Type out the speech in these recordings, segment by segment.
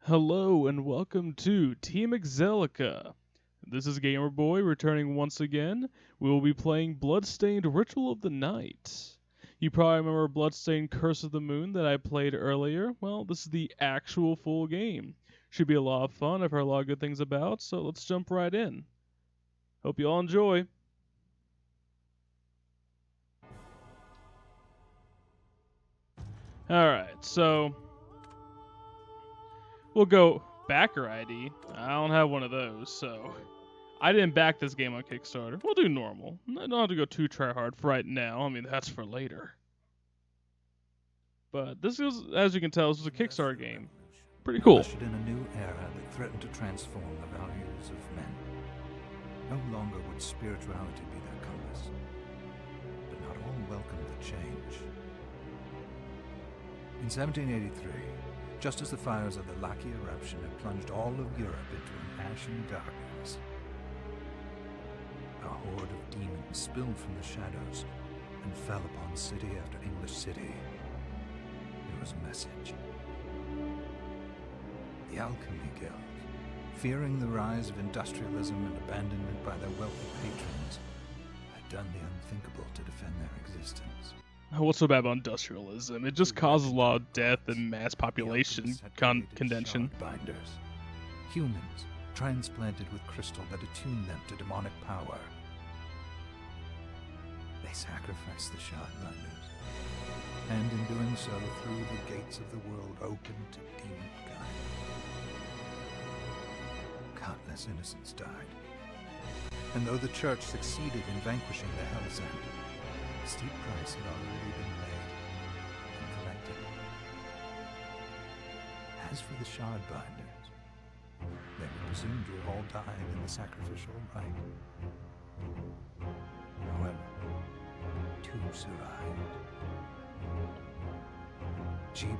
Hello and welcome to Team Exelika. This is Gamerboy returning once again. We will be playing Bloodstained Ritual of the Night. You probably remember Bloodstained Curse of the Moon that I played earlier. Well, this is the actual full game. Should be a lot of fun. I've heard a lot of good things about, so let's jump right in. Hope you all enjoy. Alright, so we'll go backer ID. I don't have one of those, so I didn't back this game on Kickstarter. We'll do normal. I don't have to go too try hard for right now. I mean, that's for later. But this is, as you can tell, this was a Kickstarter game. Pretty cool. Ushered in a new era that threatened to transform the values of men. No longer would spirituality be their compass, but not all welcomed the change. In 1783, just as the fires of the Laki eruption had plunged all of Europe into an ashen darkness, a horde of demons spilled from the shadows and fell upon city after English city. There was a message. The Alchemy Guild, fearing the rise of industrialism and abandonment by their wealthy patrons, had done the unthinkable to defend their existence. What's so bad about industrialism? It just causes a lot of death and mass population contention. Binders, humans transplanted with crystal that attuned them to demonic power. They sacrificed the Shardbinders, and in doing so threw the gates of the world open to demonkind. Countless innocents died, and though the church succeeded in vanquishing the Hell's End, a steep price had already been paid and collected. As for the Shardbinders, they were presumed to have all died in the sacrificial rite. However, two survived. Jebel,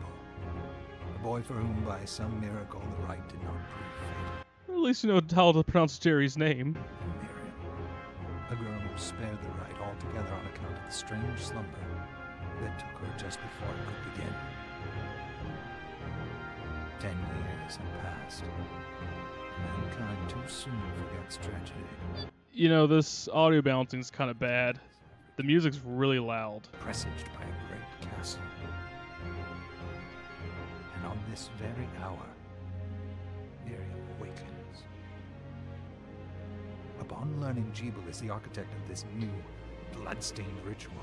a boy for whom by some miracle the rite did not prove fatal. At least you know how to pronounce Jerry's name. And Miriam, a girl who was spared the rite altogether on account of the strange slumber that took her just before it could begin. 10 years had passed. Mankind too soon forgets tragedy. You know, this audio balancing is kind of bad. The music's really loud. Presaged by a great castle. And on this very hour, Miriam awakens. Upon learning Jebel is the architect of this new, bloodstained ritual,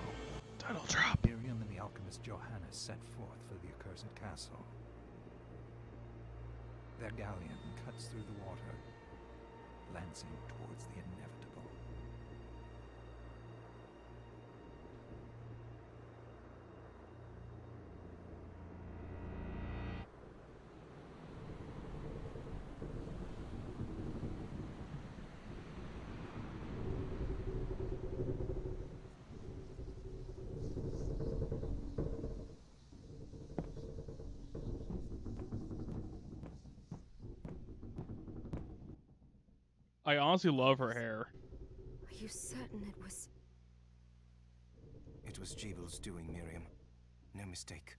Title drop. Miriam and the alchemist Johannes set forth for the accursed castle. Their galleon cuts through the water, lancing towards the inevitable. I honestly love her hair. Are you certain it was... It was Jebel's doing, Miriam. No mistake.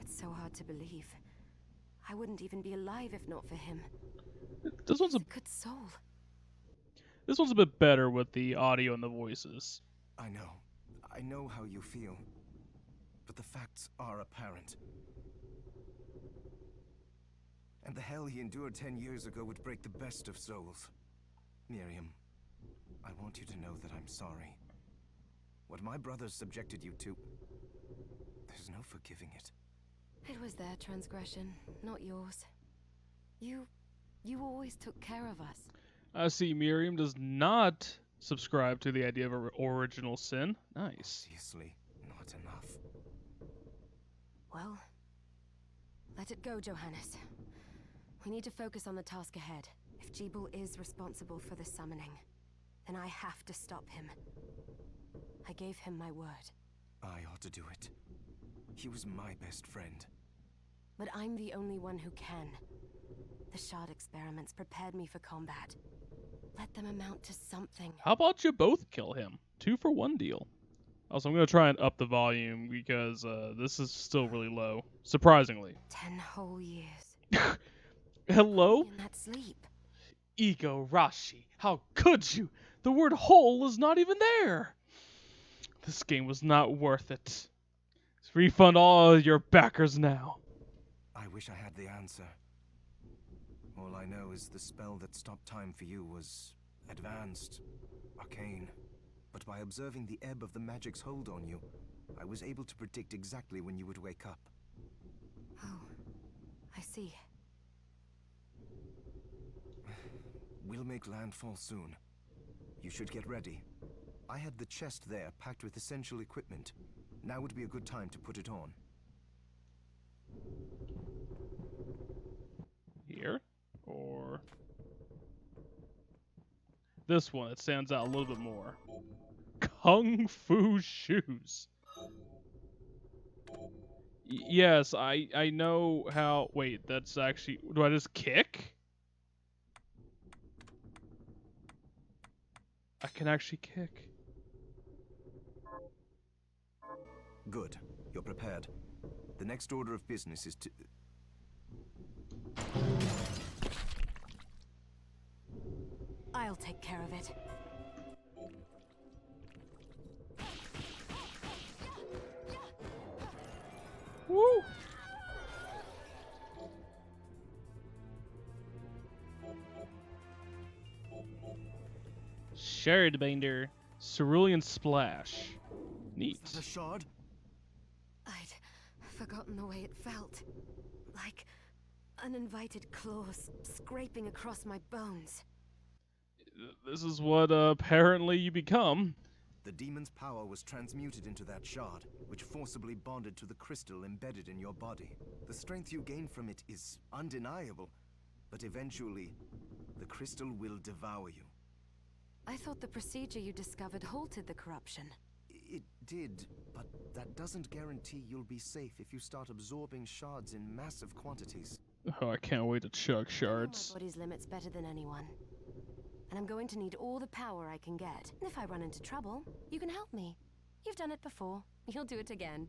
It's so hard to believe. I wouldn't even be alive if not for him. This one's a Good soul. bit better with the audio and the voices. I know how you feel. But the facts are apparent. And the hell he endured 10 years ago would break the best of souls. Miriam, I want you to know that I'm sorry. What my brothers subjected you to, there's no forgiving it. It was their transgression, not yours. You always took care of us. I see Miriam does not subscribe to the idea of original sin. Nice. Obviously, not enough. Well, let it go, Johannes. We need to focus on the task ahead. If Jebel is responsible for the summoning, then I have to stop him. I gave him my word. I ought to do it. He was my best friend. But I'm the only one who can. The shard experiments prepared me for combat. Let them amount to something. How about you both kill him? 2-for-1 deal. Also, I'm going to try and up the volume because this is still really low. Surprisingly. 10 whole years. Hello? In that sleep. Igarashi, how could you? The word whole is not even there. This game was not worth it. Refund all your backers now. I wish I had the answer. All I know is the spell that stopped time for you was advanced, arcane. But by observing the ebb of the magic's hold on you, I was able to predict exactly when you would wake up. Oh, I see. We'll make landfall soon. You should get ready. I had the chest there packed with essential equipment. Now would be a good time to put it on. Here? Or this one, it stands out a little bit more. Kung Fu shoes. Yes, I know how. Wait, that's actually. Do I just kick? I can actually kick. Good. You're prepared. The next order of business is to... I'll take care of it. Woo! Shardbinder. Cerulean Splash. Neat. The shard? I'd forgotten the way it felt. Like uninvited claws scraping across my bones. This is what apparently you become. The demon's power was transmuted into that shard, which forcibly bonded to the crystal embedded in your body. The strength you gain from it is undeniable, but eventually, the crystal will devour you. I thought the procedure you discovered halted the corruption. It did, but that doesn't guarantee you'll be safe if you start absorbing shards in massive quantities. Oh, I can't wait to chug shards. I know my body's limits better than anyone. And I'm going to need all the power I can get. And if I run into trouble, you can help me. You've done it before. You'll do it again.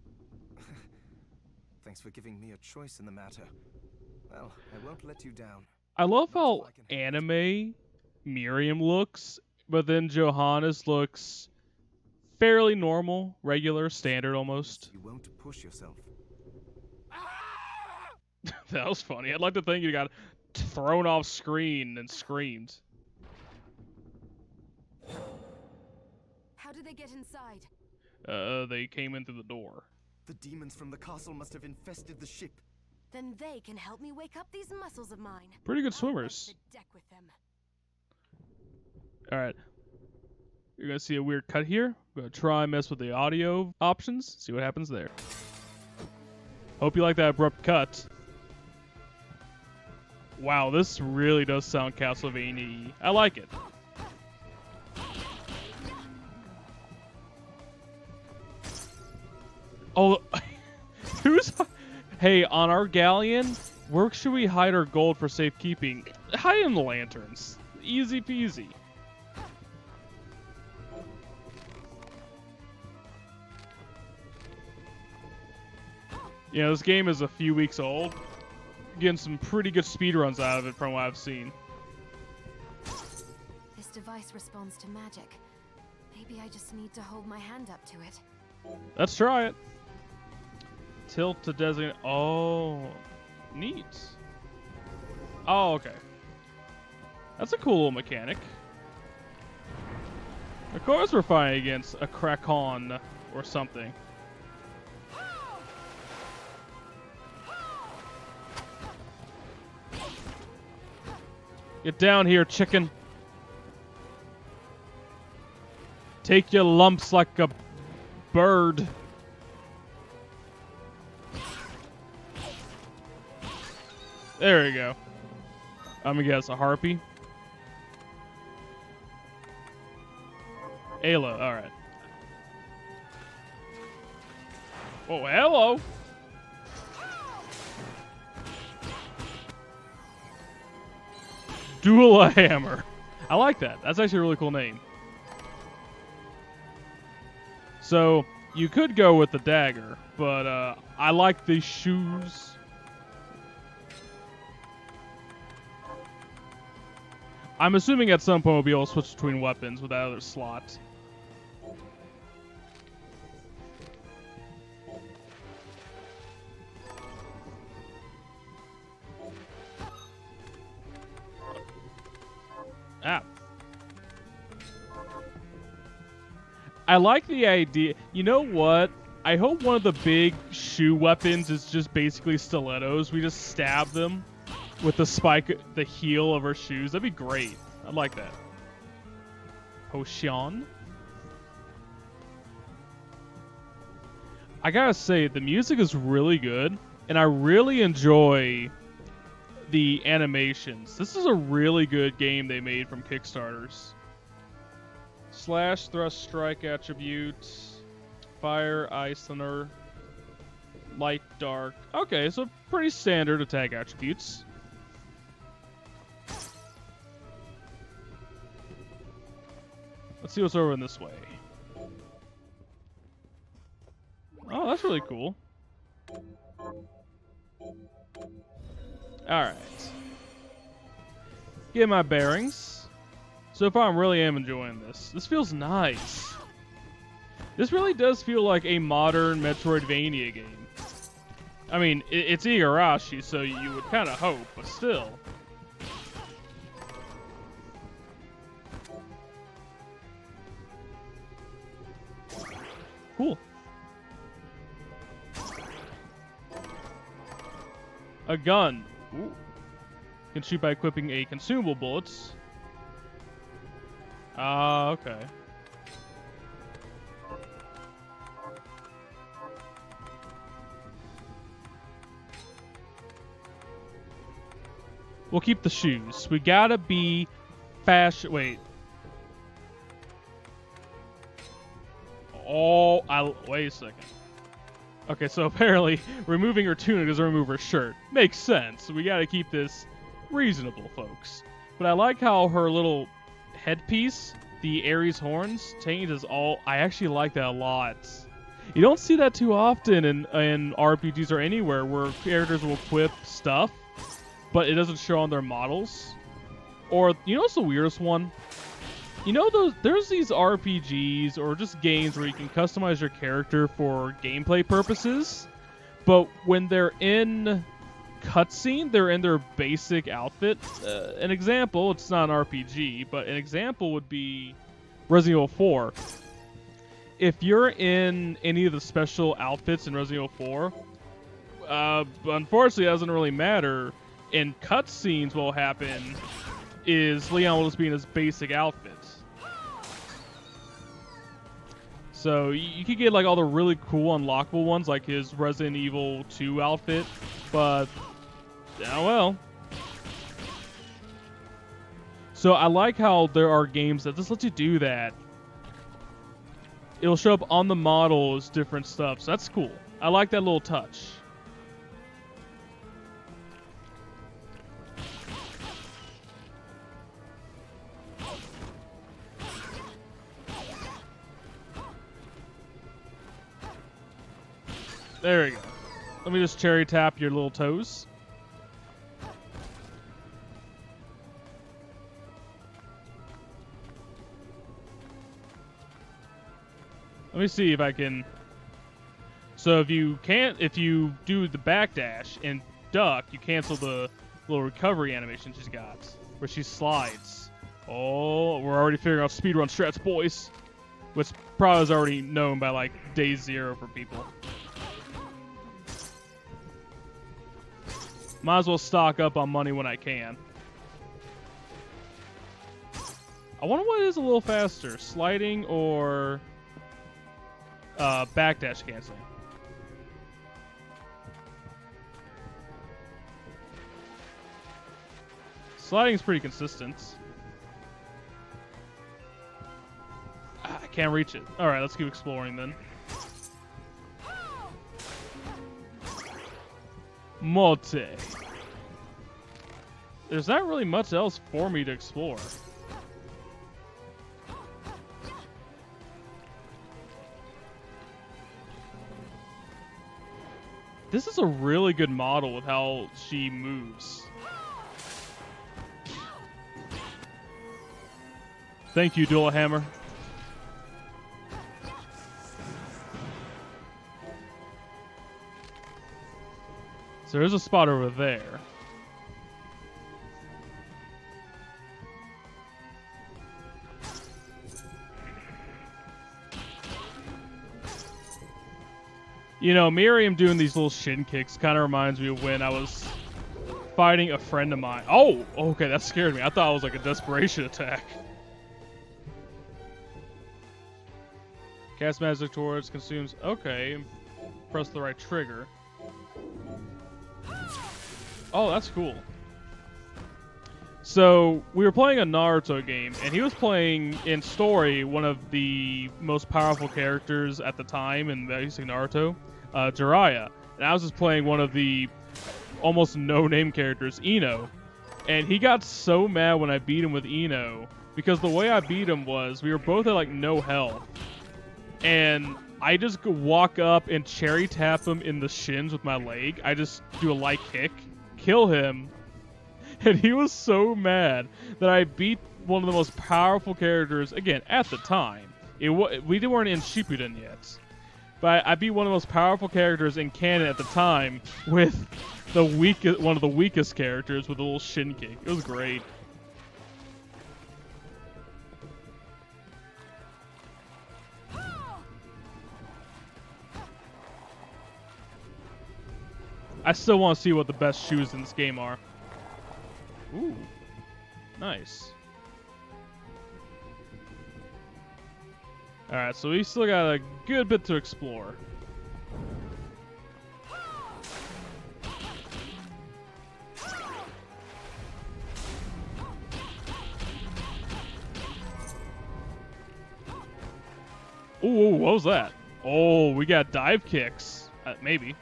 Thanks for giving me a choice in the matter. Well, I won't let you down. I love how anime Miriam looks, but then Johannes looks fairly normal, regular, standard almost. You won't push yourself. That was funny. I'd like to think you got thrown off screen and screamed. How did they get inside? They came in through the door. The demons from the castle must have infested the ship. Then they can help me wake up these muscles of mine. Pretty good I'll swimmers. break the deck with them. Alright. You're gonna see a weird cut here. I'm gonna try and mess with the audio options, see what happens there. Hope you like that abrupt cut. Wow, this really does sound Castlevania-y. I like it. Oh, who's... Hey, on our galleon, where should we hide our gold for safekeeping? Hide in the lanterns. Easy peasy. Yeah, this game is a few weeks old. Getting some pretty good speedruns out of it from what I've seen. This device responds to magic. Maybe I just need to hold my hand up to it. Let's try it. Tilt to designate. Oh, neat. Oh, okay. That's a cool little mechanic. Of course we're fighting against a Krakon or something. Get down here, chicken. Take your lumps like a bird. There we go. I'm gonna guess a harpy. Ayla, alright. Oh, hello! Duel a Hammer. I like that. That's actually a really cool name. So, you could go with the dagger, but I like these shoes. I'm assuming at some point we'll be able to switch between weapons with that other slot. Ah. I like the idea. You know what? I hope one of the big shoe weapons is just basically stilettos. We just stab them with the spike, the heel of our shoes. That'd be great. I'd like that. Potion. I gotta say, the music is really good, and I really enjoy the animations. This is a really good game they made from Kickstarters. Slash, thrust, strike attributes. Fire, ice, thunder. Light, dark. Okay, so pretty standard attack attributes. Let's see what's over in this way. Oh, that's really cool. Alright. Get my bearings. So far, I really am enjoying this. This feels nice. This really does feel like a modern Metroidvania game. I mean, it's Igarashi, so you would kind of hope, but still. Cool. A gun. Ooh. Can shoot by equipping a consumable bullets. Ah, okay. We'll keep the shoes. We gotta be fashion. Wait. Oh, wait a second. Okay, so apparently removing her tunic doesn't remove her shirt. Makes sense. We gotta keep this reasonable, folks. But I like how her little headpiece, the Ares horns, changes all. I actually like that a lot. You don't see that too often in RPGs or anywhere where characters will equip stuff, but it doesn't show on their models. Or, you know what's the weirdest one? You know, there's these RPGs or just games where you can customize your character for gameplay purposes, but when they're in cutscene, they're in their basic outfit. An example, it's not an RPG, but an example would be Resident Evil 4. If you're in any of the special outfits in Resident Evil 4, unfortunately it doesn't really matter. In cutscenes, what will happen is Leon will just be in his basic outfit. So you could get like all the really cool unlockable ones, like his Resident Evil 2 outfit, but oh well. So I like how there are games that just let you do that. It'll show up on the model as different stuff, so that's cool. I like that little touch. There we go. Let me just cherry tap your little toes. Let me see if I can. So if you do the backdash and duck, you cancel the little recovery animation she's got, where she slides. Oh, we're already figuring out speedrun strats, boys. Which probably is already known by like day 0 for people. Might as well stock up on money when I can. I wonder what is a little faster, sliding or backdash canceling. Sliding is pretty consistent. I can't reach it. Alright, let's keep exploring then. Mote. There's not really much else for me to explore. This is a really good model with how she moves. Thank you, Dual Hammer. So there's a spot over there. You know, Miriam doing these little shin kicks kind of reminds me of when I was fighting a friend of mine. Oh, okay, that scared me. I thought it was like a desperation attack. Cast magic towards consumes. Okay, press the right trigger. Oh, that's cool. So we were playing a Naruto game, and he was playing in story one of the most powerful characters at the time in basic Naruto, Jiraiya. And I was just playing one of the almost no-name characters, Ino. And he got so mad when I beat him with Ino, because the way I beat him was we were both at like no health. And I just walk up and cherry tap him in the shins with my leg. I just do a light kick, kill him, and he was so mad that I beat one of the most powerful characters, again, at the time. We weren't in Shippuden yet. But I beat one of the most powerful characters in canon at the time with one of the weakest characters with a little shin kick. It was great. I still want to see what the best shoes in this game are. Ooh, nice. Alright, so we still got a good bit to explore. Ooh, what was that? Oh, we got dive kicks. Maybe.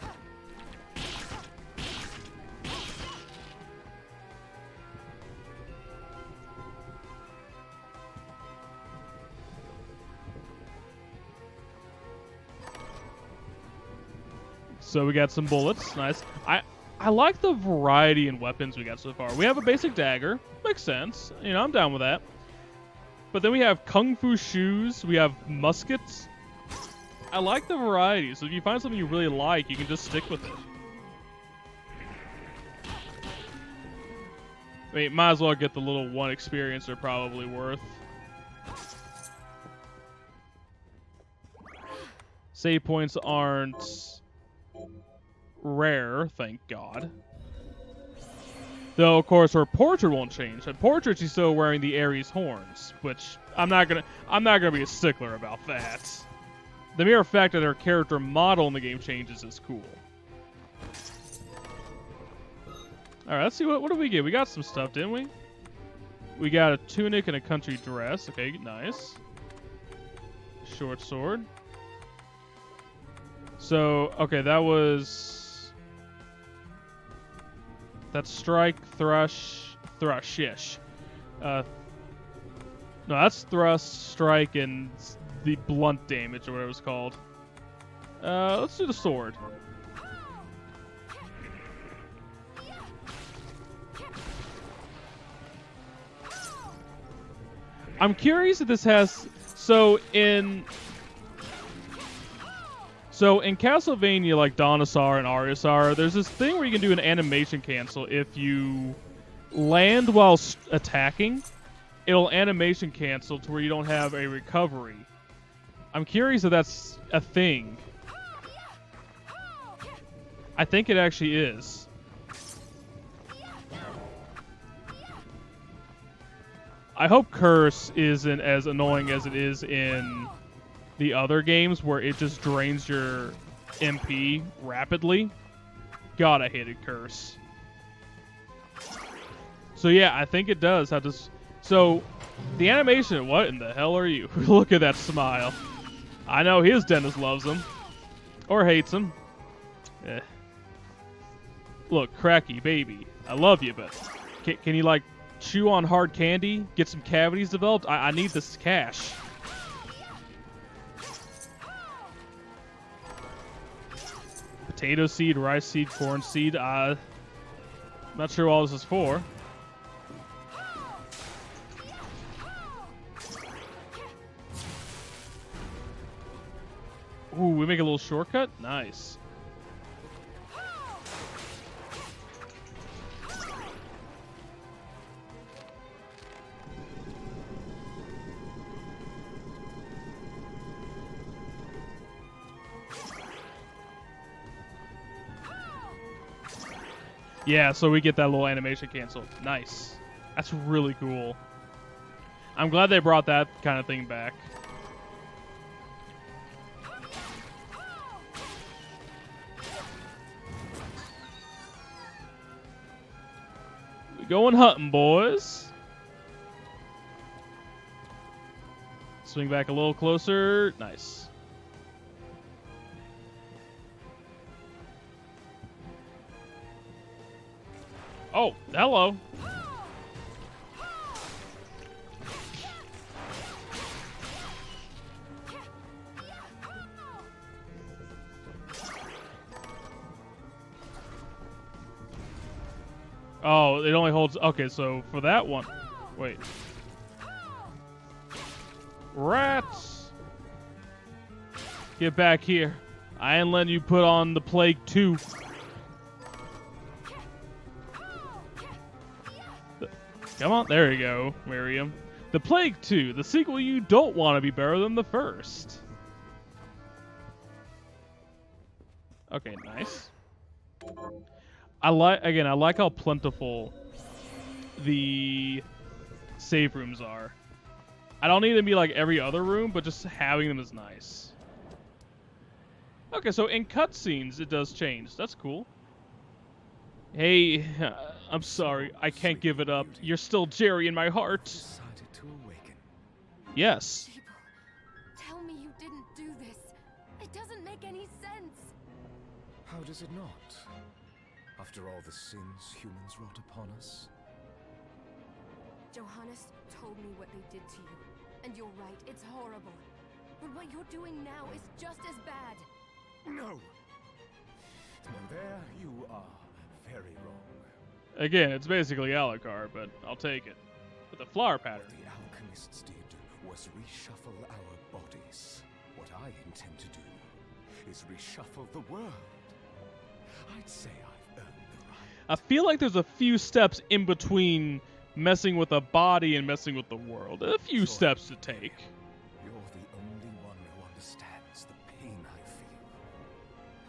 So we got some bullets. Nice. I like the variety in weapons we got so far. We have a basic dagger. Makes sense. You know, I'm down with that. But then we have kung fu shoes. We have muskets. I like the variety. So if you find something you really like, you can just stick with it. I mean, might as well get the little one experience they're probably worth. Save points aren't rare, thank God. Though, of course, her portrait won't change. At portrait, she's still wearing the Ares horns, which I'm not gonna be a stickler about that. The mere fact that her character model in the game changes is cool. All right, let's see what do we get. We got some stuff, didn't we? We got a tunic and a country dress. Okay, nice. Short sword. So, okay, that was... That's strike, thrushish. No, that's thrust, strike, and the blunt damage, or whatever it's called. Let's do the sword. I'm curious if this has... So in Castlevania, like Donosar and Ariasar, there's this thing where you can do an animation cancel. If you land while attacking, it'll animation cancel to where you don't have a recovery. I'm curious if that's a thing. I think it actually is. I hope Curse isn't as annoying as it is in the other games where it just drains your MP rapidly. God, I hated Curse. So yeah, I think it does have this. So the animation, what in the hell are you? Look at that smile. I know his dentist loves him. Or hates him. Eh. Look, Cracky, baby. I love you, but can you like chew on hard candy? Get some cavities developed? I need this cash. potato seed, rice seed, corn seed. Not sure what all this is for. Ooh, we make a little shortcut? Nice. Yeah, so we get that little animation canceled. Nice. That's really cool. I'm glad they brought that kind of thing back. We going hunting, boys. Swing back a little closer. Nice. Oh, hello. Oh, it only holds... Okay, so for that one... Wait. Rats! Get back here. I ain't letting you put on the Plague 2. Come on, there you go, Miriam. The Plague 2, the sequel you don't want to be better than the first. Okay, nice. I like how plentiful the save rooms are. I don't need them to be like every other room, but just having them is nice. Okay, so in cutscenes it does change. That's cool. Hey, I'm sorry. I can't give it up. You're still Jerry in my heart. Decided to awaken. Yes. Jable, tell me you didn't do this. It doesn't make any sense. How does it not? After all the sins humans wrought upon us? Johannes told me what they did to you. And you're right, it's horrible. But what you're doing now is just as bad. No! No, there you are. Very wrong. Again, it's basically Alucard, but I'll take it. With the flower pattern. What the alchemists did was reshuffle our bodies. What I intend to do is reshuffle the world. I'd say I've earned the right. I feel like there's a few steps in between messing with a body and messing with the world. A few steps to take. You're the only one who understands the pain I feel.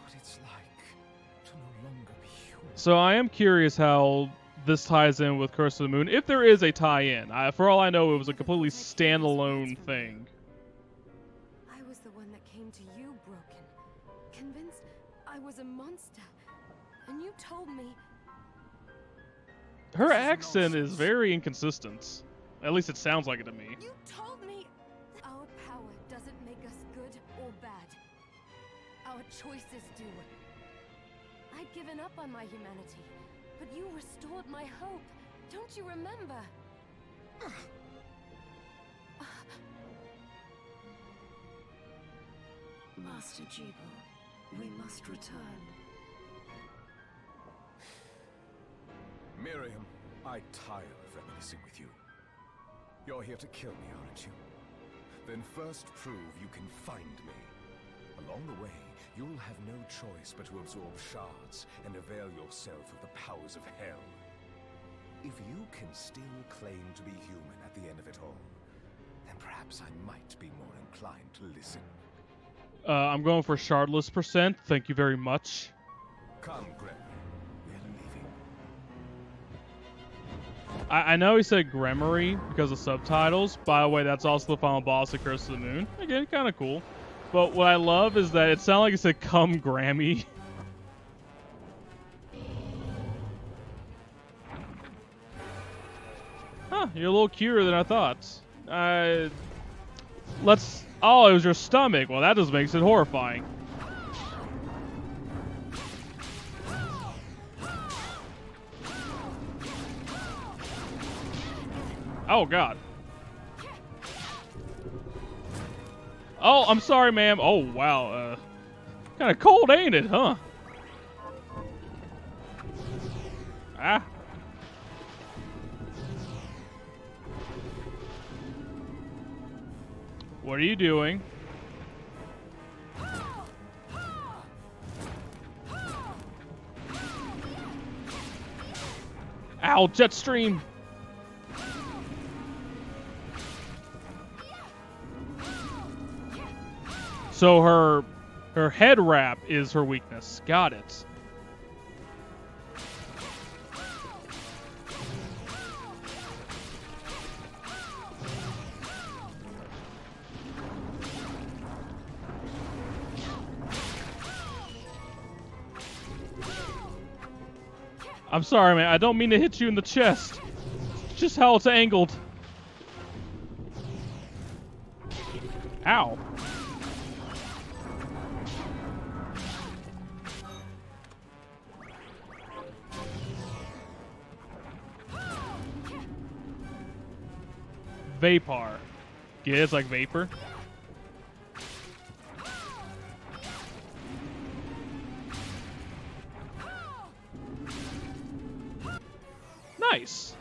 What it's like to no longer be human. So I am curious how this ties in with Curse of the Moon, if there is a tie-in. For all I know, it was a completely standalone thing. I was the one that came to you broken, convinced I was a monster, and you told me. Her accent is very inconsistent. At least it sounds like it to me. You told me that our power doesn't make us good or bad. Our choices do. I'd given up on my humanity, but you restored my hope. Don't you remember? Master Jable, we must return. Miriam, I tire of reminiscing with you. You're here to kill me, aren't you? Then first prove you can find me. Along the way, you'll have no choice but to absorb shards and avail yourself of the powers of hell. If you can still claim to be human at the end of it all, then perhaps I might be more inclined to listen. I'm going for shardless %. Thank you very much. Come, Greg. We're leaving. I know he said Gremory because of subtitles. By the way, that's also the final boss of Curse of the Moon. Again, kind of cool. But what I love is that it sounded like it said, "Come, Grammy." Huh, you're a little cuter than I thought. Oh, it was your stomach. Well, that just makes it horrifying. Oh, God. Oh, I'm sorry, ma'am. Oh, wow. Kind of cold, ain't it, huh? What are you doing? Ow, jet stream. So her head wrap is her weakness. Got it. I'm sorry, man. I don't mean to hit you in the chest. It's just how it's angled. Ow. Vapor. Yeah, it's like vapor. Nice.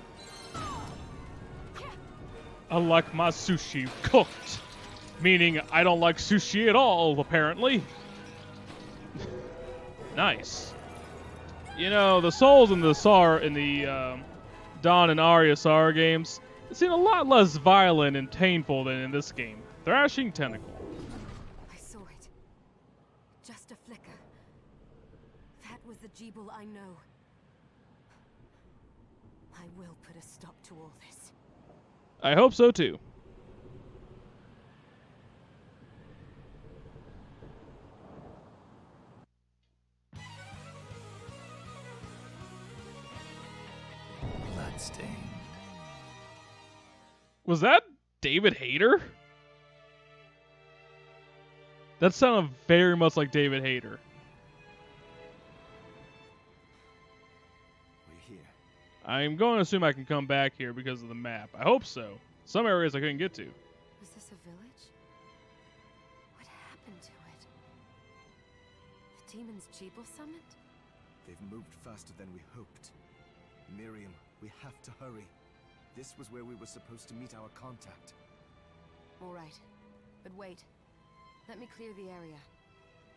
I like my sushi cooked. Meaning I don't like sushi at all, apparently. Nice. You know, the souls in the Dawn and Arya Sar games seem a lot less violent and painful than in this game. Thrashing Tentacle. I saw it. Just a flicker. That was the Jeeble I know. I will put a stop to all this. I hope so too. Bloodstained. Was that David Hayter? That sounded very much like David Hayter. We're here. I'm going to assume I can come back here because of the map. I hope so. Some areas I couldn't get to. Was this a village? What happened to it? The demons Jeeble summoned? They've moved faster than we hoped. Miriam, we have to hurry. This was where we were supposed to meet our contact. All right. But wait. Let me clear the area.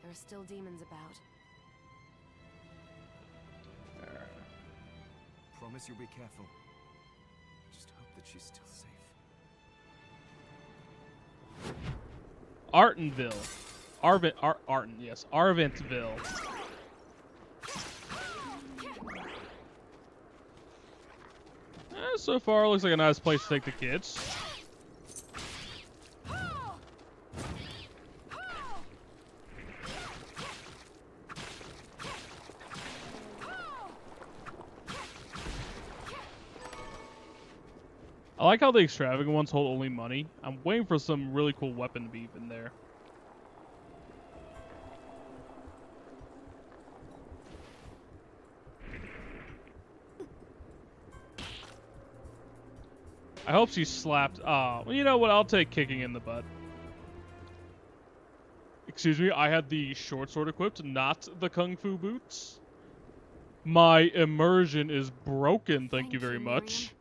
There are still demons about. Promise you'll be careful. Just hope that she's still safe. Artenville. Arten, yes. Arventville. So far, looks like a nice place to take the kids. I like how the extravagant ones hold only money. I'm waiting for some really cool weapon to be in there. I hope she slapped. Well, you know what? I'll take kicking in the butt. Excuse me, I had the short sword equipped, not the kung fu boots. My immersion is broken, thank you very much.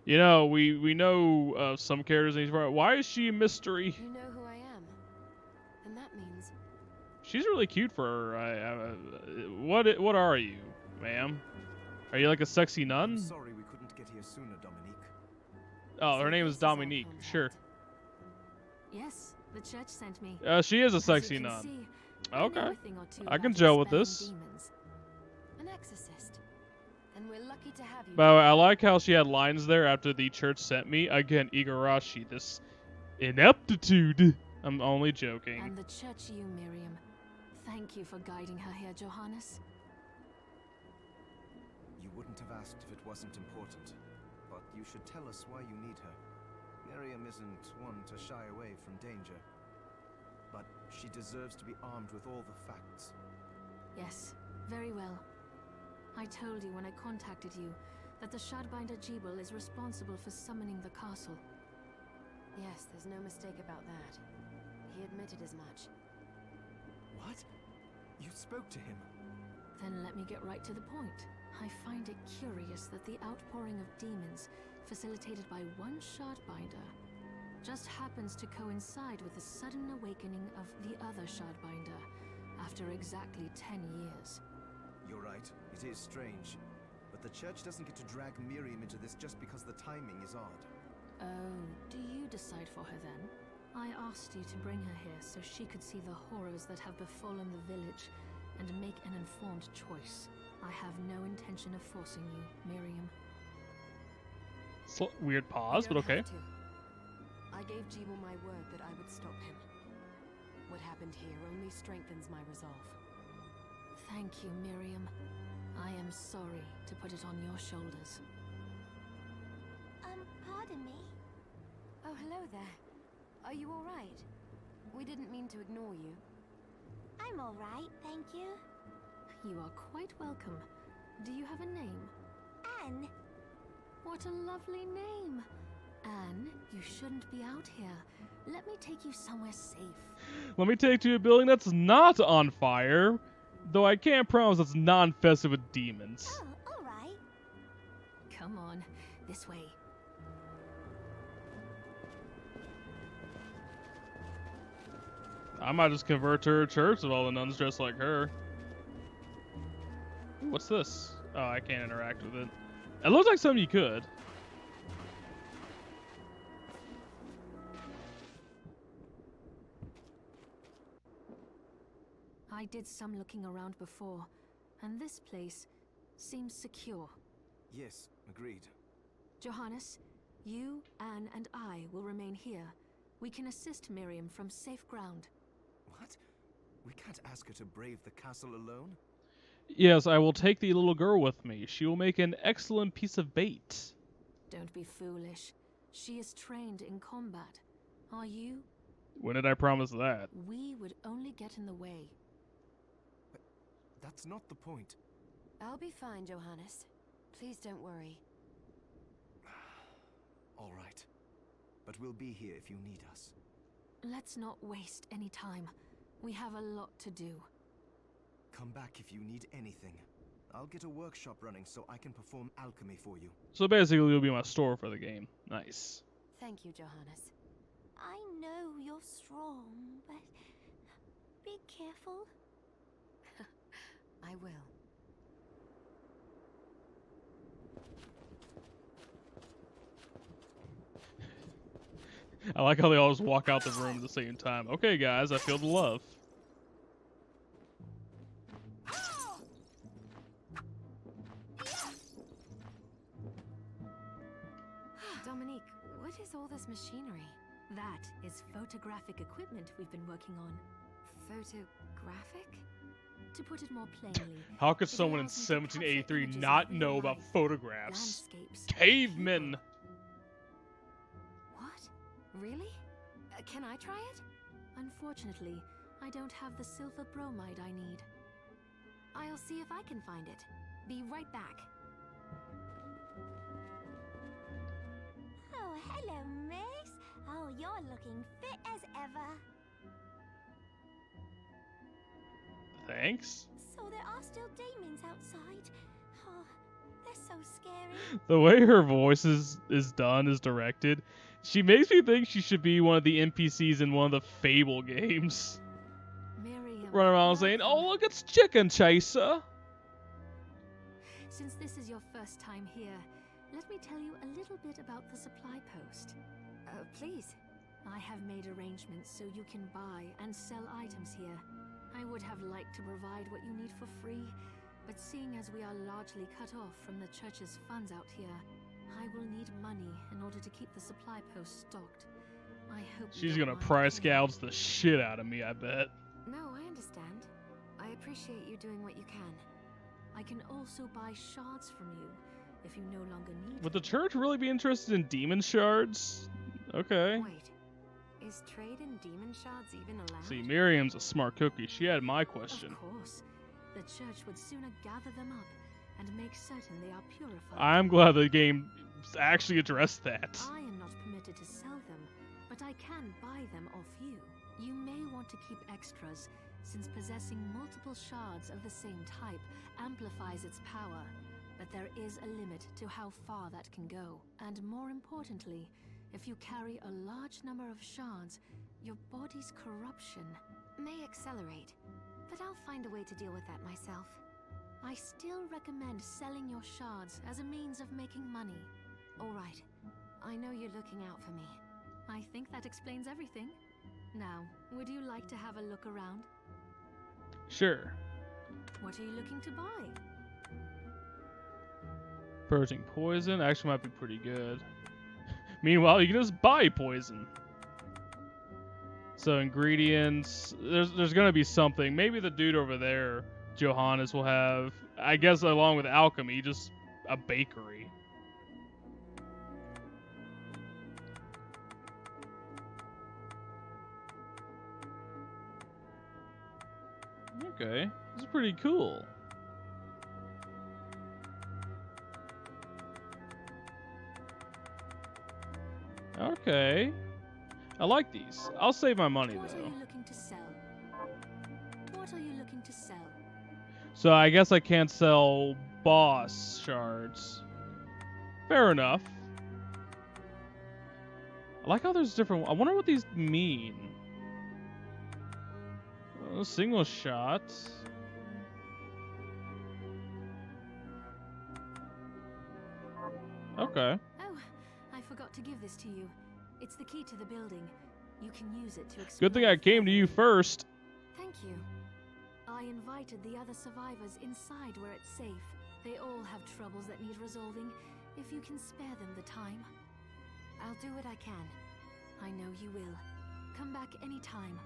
You know, we know some characters in these. Why is she a mystery? You know who I am. And that means... She's really cute for her. What are you, ma'am? Are you like a sexy nun? I'm sorry we couldn't get here sooner, Dominique. Oh, her name is Dominique. Sure. Yes, the church sent me. She is a As you sexy can nun. see, Okay. I know a thing or two I can about gel with expelling this. demons. an exorcist. And we're lucky to have you. By the way, I like how she had lines there after the church sent me. Again, Igarashi, this ineptitude. I'm only joking. And the church you, Miriam. Thank you for guiding her here, Johannes. You wouldn't have asked if it wasn't important, but you should tell us why you need her. Miriam isn't one to shy away from danger, but she deserves to be armed with all the facts. Yes, very well. I told you when I contacted you that the Shardbinder Jeeble is responsible for summoning the castle. Yes, there's no mistake about that. He admitted as much. What? You spoke to him? Then let me get right to the point. I find it curious that the outpouring of demons, facilitated by one Shardbinder, just happens to coincide with the sudden awakening of the other Shardbinder after exactly 10 years. You're right, it is strange. But the church doesn't get to drag Miriam into this just because the timing is odd. Oh, do you decide for her then? I asked you to bring her here so she could see the horrors that have befallen the village and make an informed choice. I have no intention of forcing you, Miriam. Weird pause, You but don't okay. have to. I gave Jibal my word that I would stop him. What happened here only strengthens my resolve. Thank you, Miriam. I am sorry to put it on your shoulders. Pardon me? Oh, hello there. Are you all right? We didn't mean to ignore you. I'm all right, thank you. You are quite welcome. Do you have a name? Anne. What a lovely name! Anne, you shouldn't be out here. Let me take you somewhere safe. Let me take you to a building that's not on fire, though I can't promise it's non-infested with demons. Oh, all right. Come on, this way. I might just convert to her church with all the nuns dressed like her. Ooh, what's this? Oh, I can't interact with it. It looks like something you could. I did some looking around before, and this place seems secure. Yes, agreed. Johannes, you, Anne, and I will remain here. We can assist Miriam from safe ground. What? We can't ask her to brave the castle alone? Yes, I will take the little girl with me. She will make an excellent piece of bait. Don't be foolish. She is trained in combat. Are you? When did I promise that? We would only get in the way. But that's not the point. I'll be fine, Johannes. Please don't worry. All right. But we'll be here if you need us. Let's not waste any time. We have a lot to do. Come back if you need anything. I'll get a workshop running so I can perform alchemy for you. So basically, you'll be my store for the game. Nice. Thank you, Johannes. I know you're strong, but be careful. I will. I like how they all just walk out the room at the same time. Okay, guys, I feel the love. Dominique, what is all this machinery? That is photographic equipment we've been working on. Photographic? To put it more plainly, How could it someone in allows me to capture 1783 images not of real know about life, photographs? landscapes, Cavemen! What? Really? Can I try it? Unfortunately, I don't have the silver bromide I need. I'll see if I can find it. Be right back. Oh, hello, miss. Oh, you're looking fit as ever. Thanks. So there are still demons outside. Oh, they're so scary. The way her voice is directed, she makes me think she should be one of the NPCs in one of the Fable games. Miriam, Running around saying, welcome. "Oh, look, it's Chicken Chaser." Since this is your first time here, let me tell you a little bit about the supply post. Please. I have made arrangements so you can buy and sell items here. I would have liked to provide what you need for free, but seeing as we are largely cut off from the church's funds out here, I will need money in order to keep the supply post stocked. I hope you She's don't gonna mind price paying. gouge the shit out of me, I bet. No, I understand. I appreciate you doing what you can. I can also buy shards from you if you no longer need Would the them. church really be interested in demon shards? Okay. Wait. Is trade in demon shards even allowed? See, Miriam's a smart cookie. She had my question. Of course. The church would sooner gather them up and make certain they are purified. I'm glad the game actually addressed that. I am not permitted to sell them, but I can buy them off you. You may want to keep extras, since possessing multiple shards of the same type amplifies its power. But there is a limit to how far that can go. And more importantly, If you carry a large number of shards, your body's corruption May accelerate, but I'll find a way to deal with that myself. I still recommend selling your shards as a means of making money. All right. I know you're looking out for me. I think that explains everything. Now, would you like to have a look around? Sure. What are you looking to buy? Purging poison actually might be pretty good. Meanwhile, you can just buy poison. So ingredients, there's gonna be something. Maybe the dude over there, Johannes, will have, I guess along with alchemy, just a bakery. Okay, this is pretty cool. Okay. I like these. I'll save my money What are though. you looking to sell? What are you looking to sell? So I guess I can't sell boss shards. Fair enough. I like how there's different. I wonder what these mean. Single shot. Okay. Oh, I forgot to give this to you. It's the key to the building. You can use it to explore. Good thing I came to you first. Thank you. I invited the other survivors inside where it's safe. They all have troubles that need resolving. If you can spare them the time. I'll do what I can. I know you will. Come back anytime.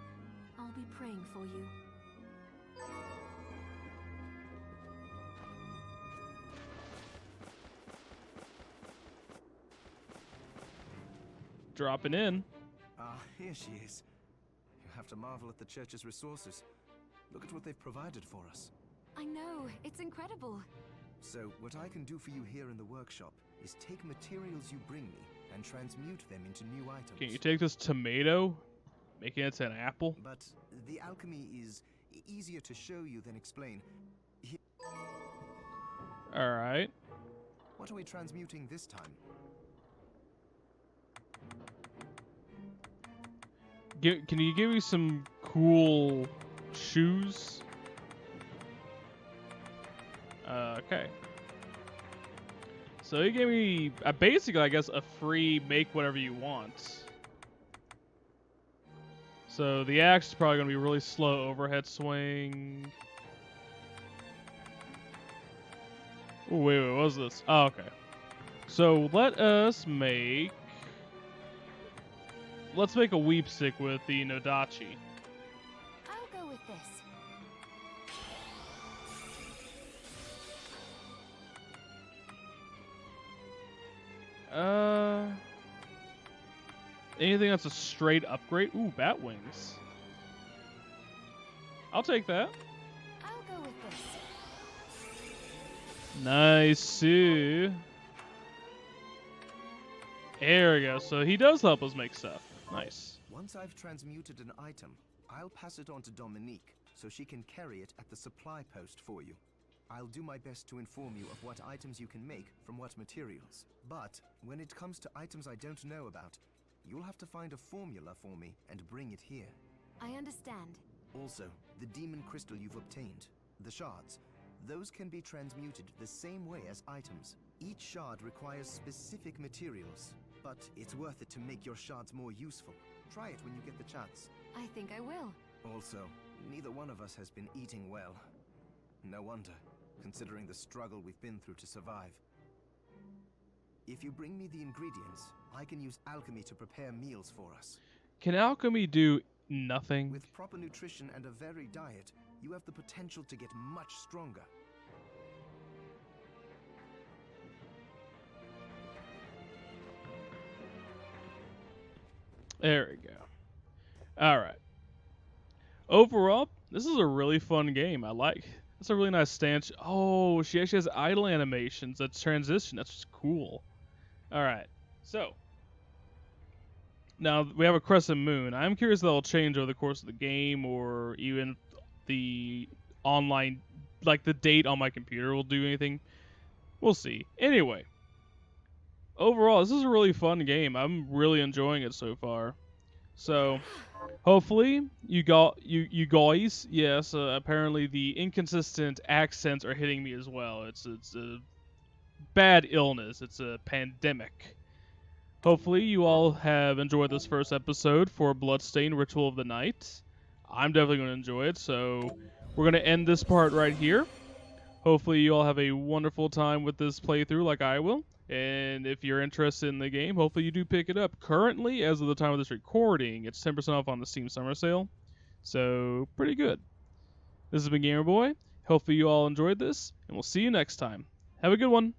I'll be praying for you. Dropping in. Ah, here she is. You have to marvel at the church's resources. Look at what they've provided for us. I know, it's incredible. So, what I can do for you here in the workshop is take materials you bring me and transmute them into new items. Can you take this tomato, making it an apple? But the alchemy is easier to show you than explain. Alright. What are we transmuting this time? Can you give me some cool shoes? Okay. So he gave me, basically, I guess, a free make whatever you want. So the axe is probably going to be really slow overhead swing. Ooh, wait, what was this? Oh, okay. So let us make... Let's make a weep stick with the Nodachi. I'll go with this. Anything that's a straight upgrade? Ooh, bat wings. I'll take that. I'll go with this. Nice. There we go. So he does help us make stuff. Nice. Once I've transmuted an item, I'll pass it on to Dominique so she can carry it at the supply post for you. I'll do my best to inform you of what items you can make from what materials. But when it comes to items I don't know about, you'll have to find a formula for me and bring it here. I understand. Also, the demon crystal you've obtained, the shards, those can be transmuted the same way as items. Each shard requires specific materials, but it's worth it to make your shards more useful. Try it when you get the chance. I think I will. Also, neither one of us has been eating well. No wonder, considering the struggle we've been through to survive. If you bring me the ingredients, I can use alchemy to prepare meals for us. Can alchemy do nothing? With proper nutrition and a varied diet, you have the potential to get much stronger. There we go. Alright. Overall, this is a really fun game. I like. It's a really nice stance. Oh, she actually has idle animations. That's transition. That's just cool. Alright. So. Now, we have a crescent moon. I'm curious if that'll change over the course of the game or even the online, like the date on my computer will do anything. We'll see. Anyway. overall, this is a really fun game. I'm really enjoying it so far. So, hopefully, you guys, yes, apparently the inconsistent accents are hitting me as well. It's a bad illness. It's a pandemic. Hopefully, you all have enjoyed this first episode for Bloodstained Ritual of the Night. I'm definitely going to enjoy it, so we're going to end this part right here. Hopefully, you all have a wonderful time with this playthrough like I will. And if you're interested in the game, hopefully you do pick it up. Currently, as of the time of this recording, it's 10% off on the Steam Summer Sale. So, pretty good. This has been Gamerboy. Hopefully you all enjoyed this, and we'll see you next time. Have a good one.